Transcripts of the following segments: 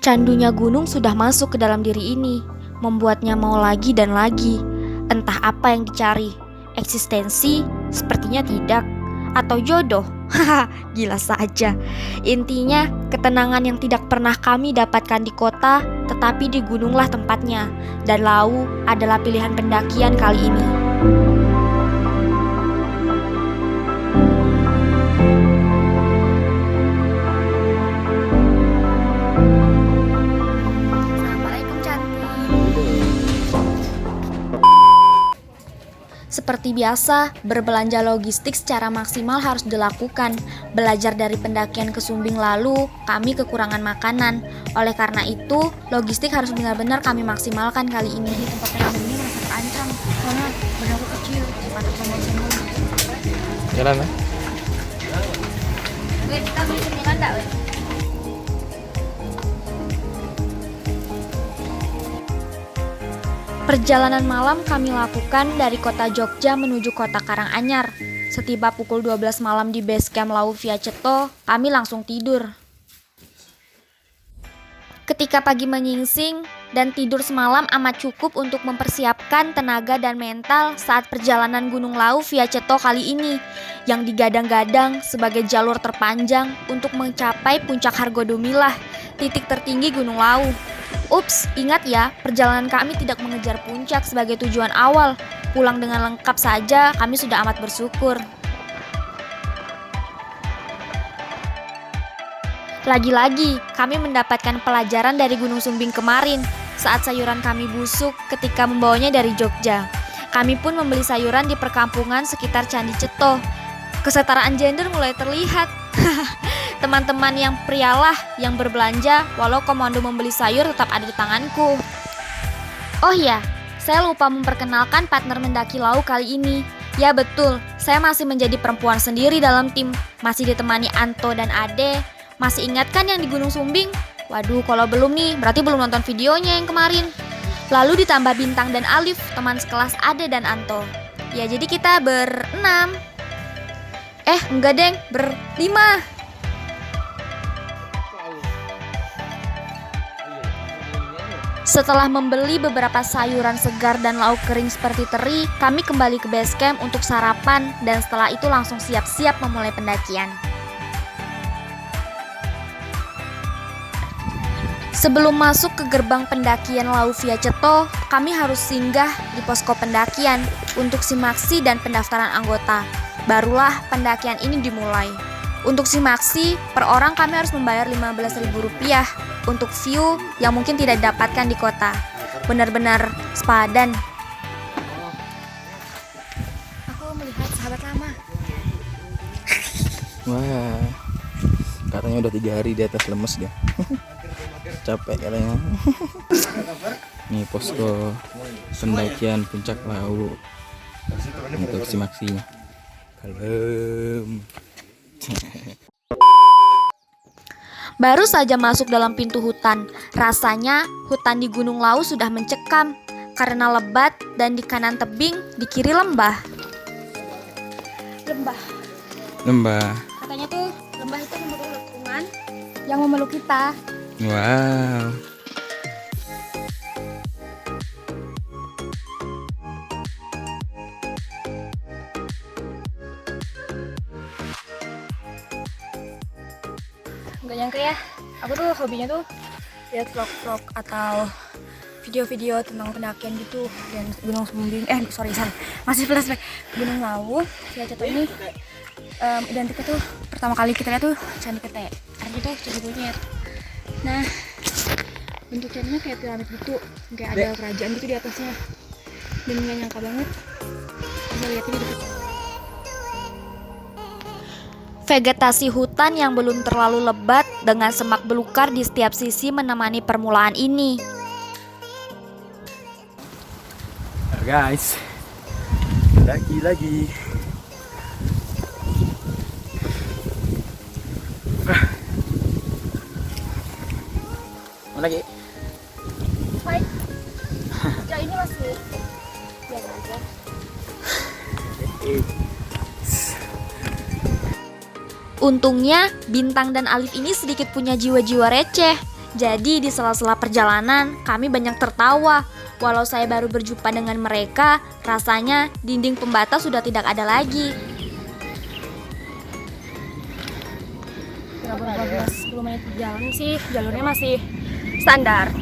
Candunya gunung sudah masuk ke dalam diri ini, membuatnya mau lagi dan lagi. Entah apa yang dicari, eksistensi sepertinya tidak, atau jodoh. Haha, gila saja. Intinya, ketenangan yang tidak pernah kami dapatkan di kota, tetapi di gununglah tempatnya. Dan Lau adalah pilihan pendakian kali ini. Assalamualaikum cantik. Seperti biasa, berbelanja logistik secara maksimal harus dilakukan. Belajar dari pendakian ke Sumbing lalu, kami kekurangan makanan. Oleh karena itu, logistik harus benar-benar kami maksimalkan kali ini. Di tempat yang ini merasa terancam, karena badanku kecil, cepat sombong-sombong. Jalan lah. Wait, kita beli cemilan enggak, wait? Perjalanan malam kami lakukan dari kota Jogja menuju kota Karanganyar. Setiba pukul 12 malam di base camp Lau Via Ceto, kami langsung tidur. Ketika pagi menyingsing dan tidur semalam amat cukup untuk mempersiapkan tenaga dan mental saat perjalanan Gunung Lau Via Ceto kali ini, yang digadang-gadang sebagai jalur terpanjang untuk mencapai puncak Hargodumilah, titik tertinggi Gunung Lau. Ups, ingat ya, perjalanan kami tidak mengejar puncak sebagai tujuan awal. Pulang dengan lengkap saja, kami sudah amat bersyukur. Lagi-lagi, kami mendapatkan pelajaran dari Gunung Sumbing kemarin saat sayuran kami busuk ketika membawanya dari Jogja. Kami pun membeli sayuran di perkampungan sekitar Candi Ceto. Kesetaraan gender mulai terlihat. Teman-teman yang prialah yang berbelanja, walau komando membeli sayur tetap ada di tanganku. Oh iya, saya lupa memperkenalkan partner mendaki Lau kali ini. Ya betul, saya masih menjadi perempuan sendiri dalam tim. Masih ditemani Anto dan Ade. Masih ingat kan yang di Gunung Sumbing? Waduh, kalau belum nih, berarti belum nonton videonya yang kemarin. Lalu ditambah Bintang dan Alif, teman sekelas Ade dan Anto. Ya jadi kita berenam. Enggak deng, berlima. Setelah membeli beberapa sayuran segar dan lauk kering seperti teri, kami kembali ke base camp untuk sarapan dan setelah itu langsung siap-siap memulai pendakian. Sebelum masuk ke gerbang pendakian Lau Via Ceto, kami harus singgah di posko pendakian untuk simaksi dan pendaftaran anggota. Barulah pendakian ini dimulai. Untuk simaksi, per orang kami harus membayar Rp15.000 untuk view yang mungkin tidak didapatkan di kota. Benar-benar sepadan. Aku melihat sahabat lama. Wah, katanya udah 3 hari di atas lemes dia. Capek katanya. Nih posko pendakian puncak Lau untuk simaksinya. Kalem. Baru saja masuk dalam pintu hutan, rasanya hutan di Gunung Lau sudah mencekam karena lebat dan di kanan tebing, di kiri lembah. Lembah. Katanya tuh lembah itu membutuhkan lingkungan yang memeluk kita. Wow. Gak nyangka ya, aku tuh hobinya tuh lihat vlog-vlog atau video-video tentang pendakian gitu. Dan Gunung Sumbing, masih flashback. Gunung Lau Via Ceto ini identiknya tuh pertama kali kita lihat tuh Candi Pete, artinya tuh Candi Monyet. Nah, bentuk candinya kayak piramid gitu, kayak ada kerajaan gitu di atasnya. Dan gak nyangka banget bisa lihat ini deket. Vegetasi hutan yang belum terlalu lebat dengan semak belukar di setiap sisi menemani permulaan ini. Guys, lagi. Mana lagi? Baik. Sejauh ini masih biasa aja. Untungnya, Bintang dan Alif ini sedikit punya jiwa-jiwa receh. Jadi di sela-sela perjalanan kami banyak tertawa. Walau saya baru berjumpa dengan mereka, rasanya dinding pembatas sudah tidak ada lagi. Berapa 10 menit jalan sih, jalurnya masih standar.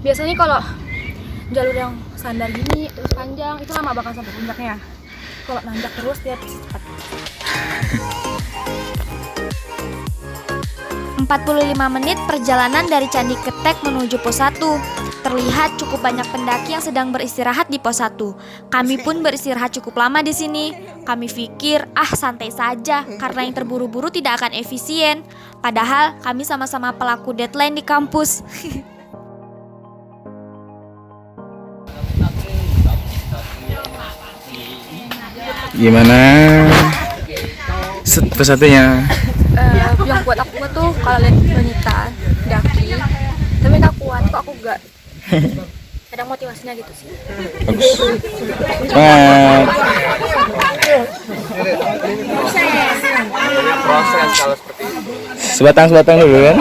Biasanya kalau jalur yang standar gini terus panjang itu lama bakal sampai puncaknya. Kalau nanjak terus dia pasti cepat. 45 menit perjalanan dari Candi Ketek menuju pos 1. Terlihat cukup banyak pendaki yang sedang beristirahat di pos 1. Kami pun beristirahat cukup lama di sini. Kami pikir, santai saja karena yang terburu-buru tidak akan efisien. Padahal kami sama-sama pelaku deadline di kampus. Gimana? Pos satunya. Yang buat aku tuh kalau lihat wanita daki, tapi nggak kuat kok aku nggak. Ada motivasinya gitu sih. Bagus. Semangat. Proses kalau seperti itu. Sebatang dulu kan?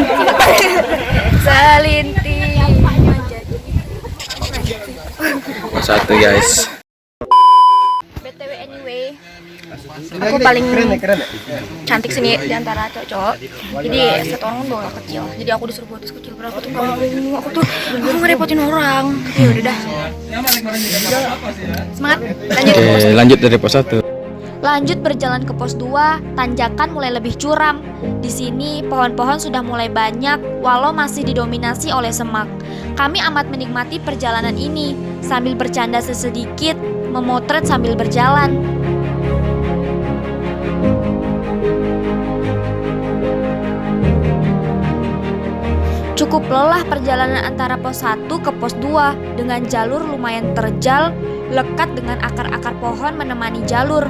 Selinting menjadi. Pos 1 guys. BTW anyway, aku paling cantik sini di antara cowok. Jadi satu orang bawa kecil. Jadi aku disuruh bawa tas kecil. Berapa tuh aku ngerepotin orang. Ya udah dah. Semangat. Lanjut. Oke, lanjut dari pos 1. Lanjut berjalan ke pos 2, tanjakan mulai lebih curam. Di sini pohon-pohon sudah mulai banyak walau masih didominasi oleh semak. Kami amat menikmati perjalanan ini sambil bercanda sesedikit, memotret sambil berjalan. Cukup lelah perjalanan antara pos 1 ke pos 2 dengan jalur lumayan terjal, lekat dengan akar-akar pohon menemani jalur.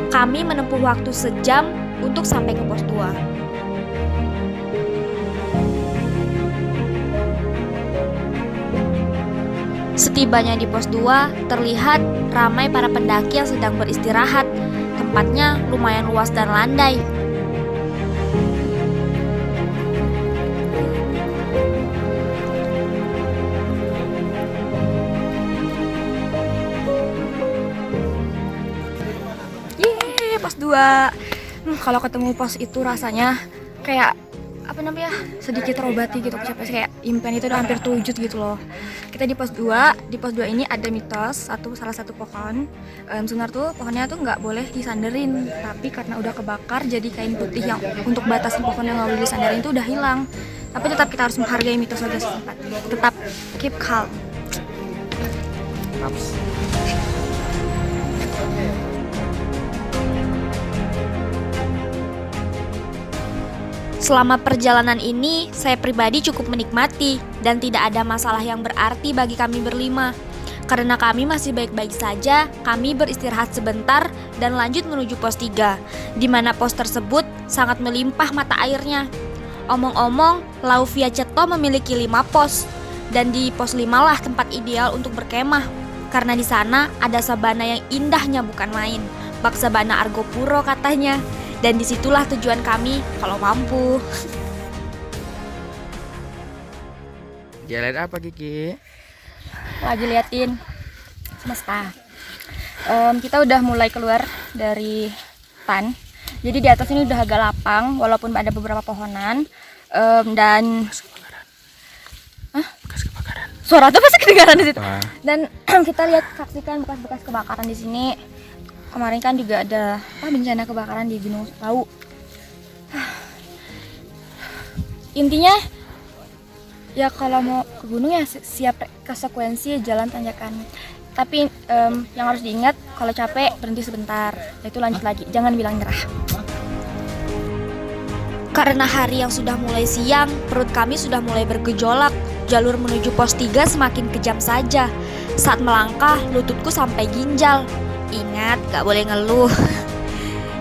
Kami menempuh waktu sejam untuk sampai ke pos 2. Setibanya di pos 2, terlihat ramai para pendaki yang sedang beristirahat. Tempatnya lumayan luas dan landai. Pos 2. Kalau ketemu pos itu rasanya kayak apa namanya? Sedikit terobati gitu. Kayak impian itu udah hampir terwujud gitu loh. Kita di pos 2. Di pos 2 ini ada mitos salah satu pohon. Sebenarnya tuh pohonnya tuh nggak boleh disanderin, tapi karena udah kebakar jadi kain putih yang untuk batasin pohon yang nggak boleh disanderin itu udah hilang. Tapi tetap kita harus menghargai mitos warga setempat. Tetap keep calm. Selama perjalanan ini, saya pribadi cukup menikmati dan tidak ada masalah yang berarti bagi kami berlima. Karena kami masih baik-baik saja, kami beristirahat sebentar dan lanjut menuju pos 3, di mana pos tersebut sangat melimpah mata airnya. Omong-omong, Lauvia Ceto memiliki 5 pos, dan di pos 5 lah tempat ideal untuk berkemah. Karena di sana ada sabana yang indahnya bukan main, bak sabana Argopuro katanya. Dan disitulah tujuan kami kalau mampu. Jalan apa Kiki? Lagi liatin semesta. Kita udah mulai keluar dari hutan. Jadi di atas ini udah agak lapang, walaupun ada beberapa pohonan. Dan Bekas kebakaran. suara tuh pasti kedengaran di situ. Wah. Dan kita saksikan bekas-bekas kebakaran di sini. Kemarin kan juga ada bencana kebakaran di Gunung Lau. Intinya ya kalau mau ke gunung ya siap konsekuensi jalan tanjakan. Tapi yang harus diingat kalau capek berhenti sebentar, itu lanjut lagi, jangan bilang nyerah. Karena hari yang sudah mulai siang, perut kami sudah mulai bergejolak. Jalur menuju pos 3 semakin kejam saja. Saat melangkah, lututku sampai ginjal. Ingat, gak boleh ngeluh.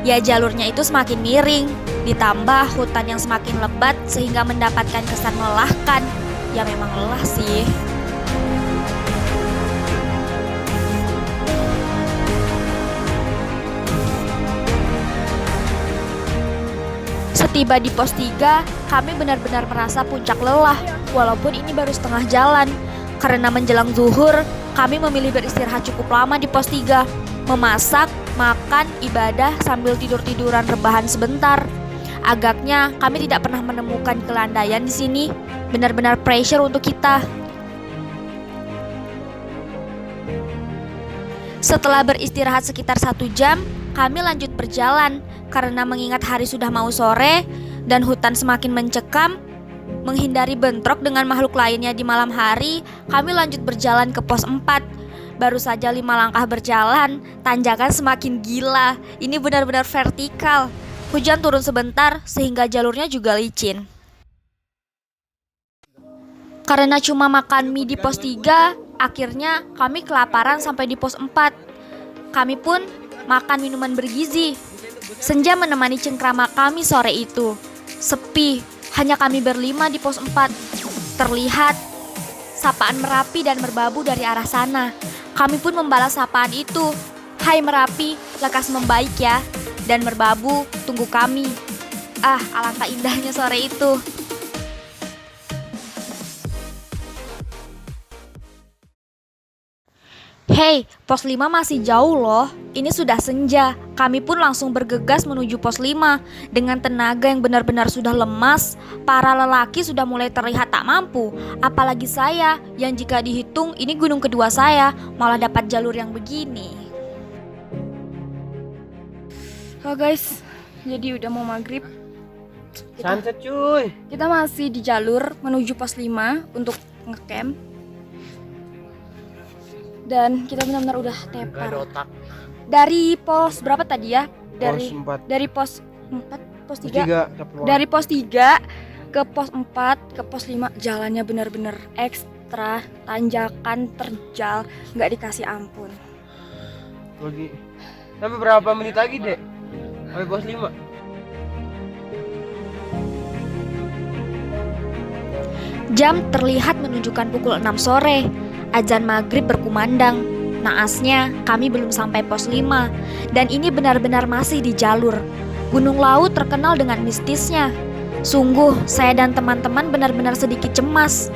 Ya jalurnya itu semakin miring, ditambah hutan yang semakin lebat sehingga mendapatkan kesan melelahkan. Ya memang lelah sih. Tiba di pos 3, kami benar-benar merasa puncak lelah, walaupun ini baru setengah jalan. Karena menjelang zuhur, kami memilih beristirahat cukup lama di pos 3, memasak, makan, ibadah sambil tidur-tiduran rebahan sebentar. Agaknya kami tidak pernah menemukan kelandaian di sini, benar-benar pressure untuk kita. Setelah beristirahat sekitar 1 jam, kami lanjut berjalan karena mengingat hari sudah mau sore dan hutan semakin mencekam. Menghindari bentrok dengan makhluk lainnya di malam hari, kami lanjut berjalan ke pos 4. Baru saja 5 langkah berjalan, tanjakan semakin gila. Ini benar-benar vertikal. Hujan turun sebentar sehingga jalurnya juga licin. Karena cuma makan mie di pos 3, akhirnya kami kelaparan sampai di pos 4. Kami pun makan minuman bergizi. Senja menemani cengkrama kami sore itu. Sepi, hanya kami berlima di pos 4. Terlihat sapaan Merapi dan Merbabu dari arah sana. Kami pun membalas sapaan itu. Hai Merapi, lekas membaik ya. Dan Merbabu, tunggu kami. Ah, alangkah indahnya sore itu. Hei, pos 5 masih jauh loh. Ini sudah senja. Kami pun langsung bergegas menuju pos 5. Dengan tenaga yang benar-benar sudah lemas, para lelaki sudah mulai terlihat tak mampu. Apalagi saya, yang jika dihitung ini gunung kedua saya, malah dapat jalur yang begini. Halo guys, jadi udah mau maghrib. Sunset cuy. Kita masih di jalur menuju pos 5 untuk ngecamp. Dan kita benar-benar udah Gak tepar. ada otak. Dari pos berapa tadi ya? Pos 4. Dari pos 4, pos 3. 3. Dari pos 3 ke pos 4 ke pos 5 jalannya benar-benar ekstra, tanjakan terjal, nggak dikasih ampun. Lagi. Sampai berapa menit lagi, Dek? Sampai pos 5. Jam terlihat menunjukkan pukul 6 sore. Azan maghrib berkumandang. Naasnya kami belum sampai pos 5. Dan ini benar-benar masih di jalur. Gunung Lawu terkenal dengan mistisnya. Sungguh saya dan teman-teman benar-benar sedikit cemas.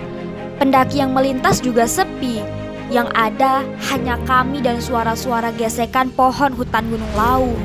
Pendaki yang melintas juga sepi. Yang ada hanya kami dan suara-suara gesekan pohon hutan Gunung Lawu.